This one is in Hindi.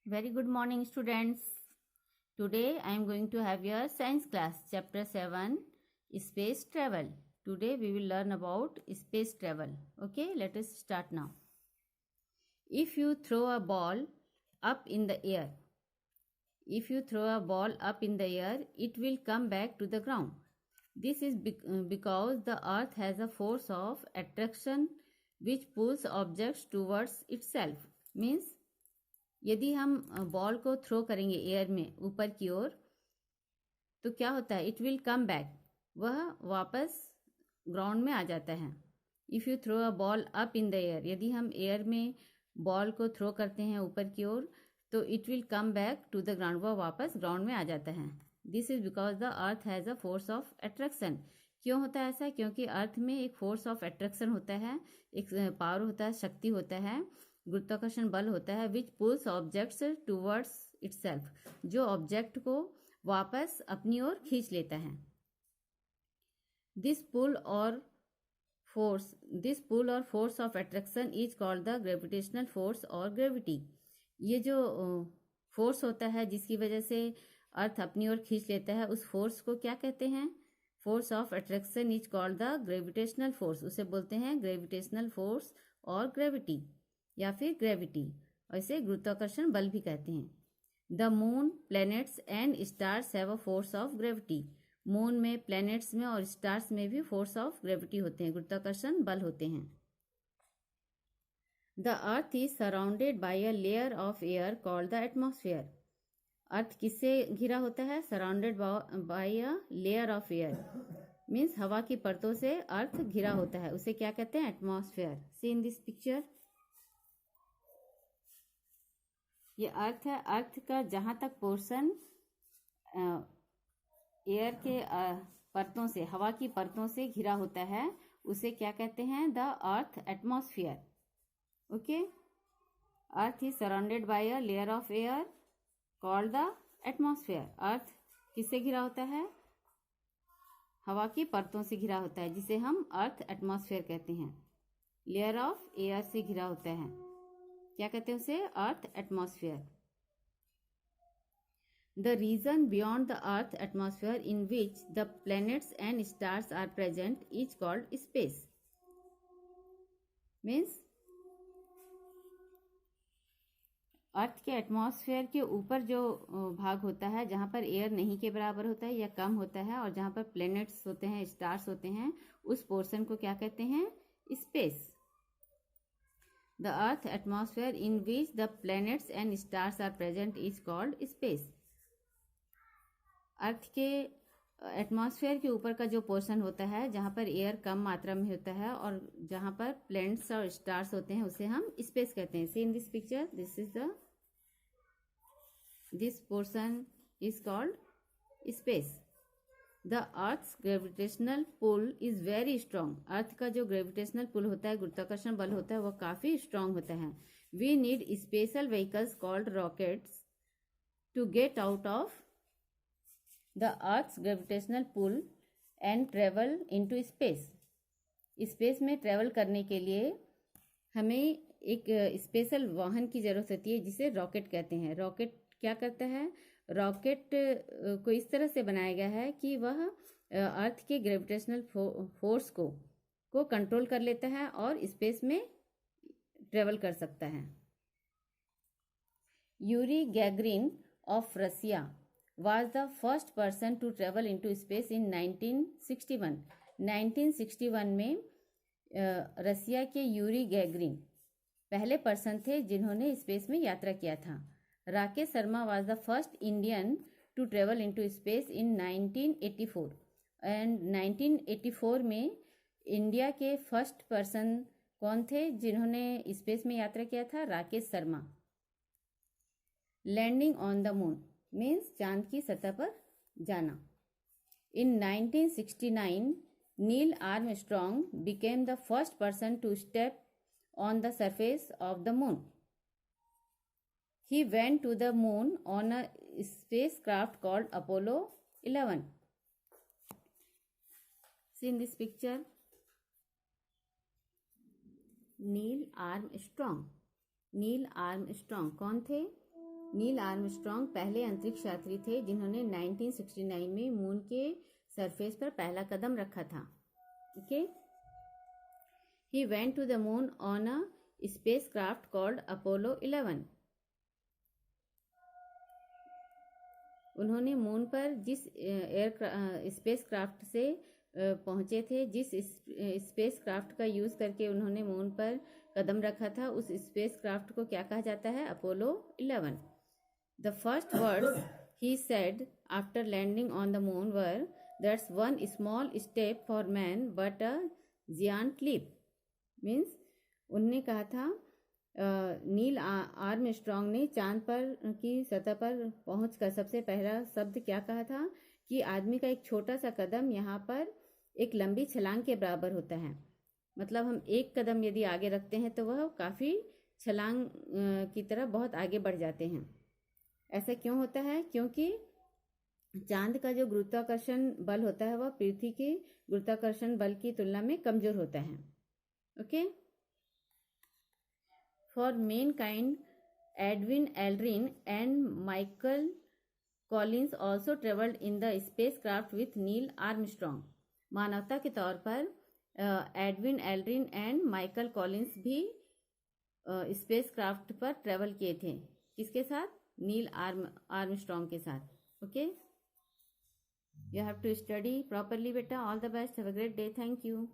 Very good morning, students. Today I am going to have your science class, chapter 7, space travel. Today we will learn about space travel. Okay, let us start now. If you throw a ball up in the air, it will come back to the ground. This is because the earth has a force of attraction which pulls objects towards itself. Means यदि हम बॉल को थ्रो करेंगे एयर में ऊपर की ओर तो क्या होता है, इट विल कम बैक, वह वापस ग्राउंड में आ जाता है. If you throw a ball up in the air, यदि हम एयर में बॉल को थ्रो करते हैं ऊपर की ओर तो it will come back to the ground, वह वापस ग्राउंड में आ जाता है. This is because the earth has a force of attraction. क्यों होता है ऐसा? क्योंकि अर्थ में एक फोर्स ऑफ अट्रैक्शन होता है, एक पावर होता है, शक्ति होता है, गुरुत्वाकर्षण बल होता है, विच पुल्स ऑब्जेक्ट्स टूवर्ड्स इटसेल्फ, जो ऑब्जेक्ट को वापस अपनी ओर खींच लेता है. दिस पुल और force of attraction is called the gravitational force और ग्रेविटी. ये जो फोर्स होता है जिसकी वजह से अर्थ अपनी ओर खींच लेता है, उस फोर्स को क्या कहते हैं? Force of attraction is called the gravitational force. उसे बोलते हैं ग्रेविटेशनल फोर्स और ग्रेविटी या फिर ग्रेविटी, और इसे गुरुत्वाकर्षण बल भी कहते हैं. The moon, planets and stars have a force of gravity. Moon में, प्लैनेट्स में और स्टार्स में भी फोर्स ऑफ ग्रेविटी होते हैं, गुरुत्वाकर्षण बल होते हैं. The earth is surrounded by a layer of air called the atmosphere. Earth किससे घिरा होता है? Surrounded by a layer of air means हवा की परतों से अर्थ घिरा होता है, उसे क्या कहते हैं? Atmosphere. See in this picture, ये अर्थ है. अर्थ का जहाँ तक पोर्शन एयर के परतों से, हवा की परतों से घिरा होता है, उसे क्या कहते हैं? The earth atmosphere. Okay, earth is surrounded by a layer of air called the atmosphere. Earth किससे घिरा होता है? हवा की परतों से घिरा होता है, जिसे हम अर्थ एटमॉस्फेयर कहते हैं. लेयर ऑफ एयर से घिरा होता है, क्या कहते हैं उसे? Earth atmosphere. The region beyond the earth atmosphere in which the planets and stars are present is called space. Means earth के एटमॉस्फेयर के ऊपर जो भाग होता है, जहाँ पर एयर नहीं के बराबर होता है या कम होता है, और जहाँ पर प्लैनेट्स होते हैं, स्टार्स होते हैं, उस पोर्शन को क्या कहते हैं? Space. The earth atmosphere in which the planets and stars are present is called space. अर्थ के एटमॉस्फेयर के ऊपर का जो पोर्शन होता है, जहाँ पर एयर कम मात्रा में होता है और जहाँ पर प्लैनेट्स और स्टार्स होते हैं, उसे हम स्पेस कहते हैं. See in this picture, this portion is called space. The earth's gravitational pull is very strong. Earth का जो ग्रेविटेशनल पुल होता है, गुरुत्वाकर्षण बल होता है, वह काफी स्ट्रॉन्ग होता है. We need special vehicles called rockets to get out of the earth's gravitational pull and travel into space. Space में ट्रेवल करने के लिए हमें एक स्पेशल वाहन की जरूरत होती है, जिसे रॉकेट कहते हैं. रॉकेट क्या करता है? रॉकेट को इस तरह से बनाया गया है कि वह अर्थ के ग्रेविटेशनल फोर्स को कंट्रोल कर लेता है और स्पेस में ट्रेवल कर सकता है. Yuri Gagarin of Russia was the first person to travel into space in 1961. 1961 में रसिया के यूरी गैगरिन पहले पर्सन थे जिन्होंने स्पेस में यात्रा किया था. Rakesh Sharma was the first Indian to travel into space in 1984. And 1984 में इंडिया के फर्स्ट पर्सन कौन थे जिन्होंने स्पेस में यात्रा किया था? Rakesh Sharma. Landing on the moon means चांद की सतह पर जाना. In 1969 Neil Armstrong became the first person to step on the surface of the moon. He went to the moon on a spacecraft called Apollo 11. See in this picture, Neil Armstrong. Neil Armstrong कौन थे? नील आर्मस्ट्रॉन्ग पहले अंतरिक्ष यात्री थे जिन्होंने 1969 में मून के सरफेस पर पहला कदम रखा था. Okay. He went to the moon on a spacecraft called Apollo 11. उन्होंने मून पर जिस स्पेसक्राफ्ट से पहुंचे थे, जिस स्पेसक्राफ्ट का यूज़ करके उन्होंने मून पर कदम रखा था, उस स्पेसक्राफ्ट को क्या कहा जाता है? Apollo 11. The first words he said after landing on the moon were, that's one small step for man but a giant leap. Means उन्होंने कहा था, नील आर्मस्ट्रॉन्ग ने चांद पर की सतह पर पहुंचकर सबसे पहला शब्द क्या कहा था कि आदमी का एक छोटा सा कदम यहाँ पर एक लंबी छलांग के बराबर होता है. मतलब हम एक कदम यदि आगे रखते हैं तो वह काफ़ी छलांग की तरह बहुत आगे बढ़ जाते हैं. ऐसा क्यों होता है? क्योंकि चांद का जो गुरुत्वाकर्षण बल होता है वह पृथ्वी के गुरुत्वाकर्षण बल की तुलना में कमज़ोर होता है. Okay. For mankind, Edwin Aldrin and Michael Collins also traveled in the spacecraft with Neil Armstrong. मानवता के तौर पर Edwin Aldrin and Michael Collins भी स्पेसक्राफ्ट पर ट्रेवल किए थे. किसके साथ? नील आर्मस्ट्रॉन्ग के साथ. Okay. You have to study properly बेटा. All the best. Have a great day. Thank you.